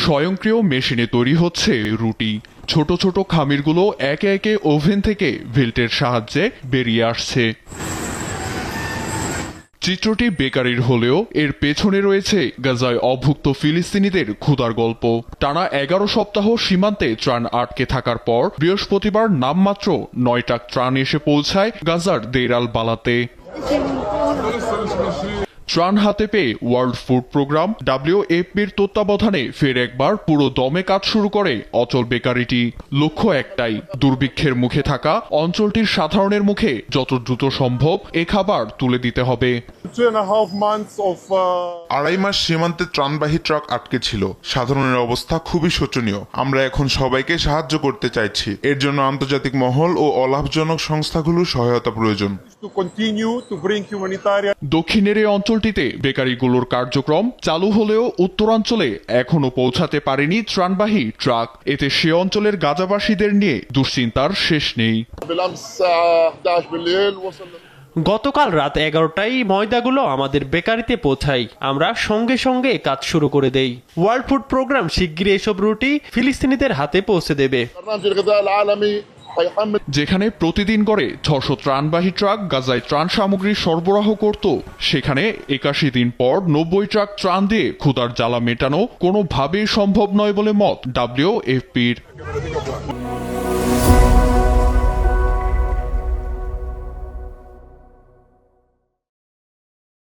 স্বয়ংক্রিয় মেশিনে তৈরি হচ্ছে রুটি। ছোট ছোট খামিরগুলো একে একে ওভেন থেকে বেল্টের সাহায্যে বেরিয়ে আসছে। চিত্রটি বেকারির হলেও এর পেছনে রয়েছে গাজায় অভুক্ত ফিলিস্তিনিদের ক্ষুধার গল্প। টানা 11 সপ্তাহ সীমান্তে ত্রাণ আটকে থাকার পর বৃহস্পতিবার নামমাত্র 9 ট্রাক ত্রাণ এসে পৌঁছায় গাজার দের আল বালাতে। ত্রাণ হাতে পেয়ে ওয়ার্ল্ড ফুড প্রোগ্রাম WFPর তত্ত্বাবধানে ফের একবার পুরো দমে কাজ শুরু করে অচল বেকারিটি। লক্ষ্য একটাই, দুর্ভিক্ষের মুখে থাকা অঞ্চলটির সাধারণের মুখে যত দ্রুত সম্ভব এ খাবার তুলে দিতে হবে। 2.5 months of 2.5 মাস সীমান্তে ত্রাণবাহী ট্রাক আটকে ছিল। সাধারণের অবস্থা খুবই শোচনীয়। আমরা এখন সবাইকে সাহায্য করতে চাইছি। এর জন্য আন্তর্জাতিক মহল ও অলাভজনক সংস্থাগুলোর সহায়তা প্রয়োজন। to continue to bring humanitarian. দক্ষিণের এই অঞ্চলটিতে বেকারিগুলোর কার্যক্রম চালু হলেও উত্তরাঞ্চলে এখনো পৌঁছাতে পারেনি ত্রাণবাহী ট্রাক। এতে সে অঞ্চলের গাজাবাসীদের নিয়ে দুশ্চিন্তার শেষ নেই। بالامس الساعه 11 بالليل وصلنا গতকাল রাত 11টায় ময়দাগুলো আমাদের বেকারিতে পৌঁছায়। আমরা সঙ্গে সঙ্গে কাজ শুরু করে দেই। ওয়ার্ল্ড ফুড প্রোগ্রাম শিগগিরই এসব রুটি ফিলিস্তিনিদের হাতে পৌঁছে দেবে। برنامج الغذاء العالمي حيحمل যেখানে প্রতিদিন গড়ে 600 ত্রাণবাহী ট্রাক গাজায় ত্রাণ সামগ্রী সরবরাহ করত, সেখানে 81 দিন পর 90 ট্রাক ত্রাণ দিয়ে ক্ষুধার জ্বালা মেটানো কোনোভাবেই সম্ভব নয় বলে মত WFPর।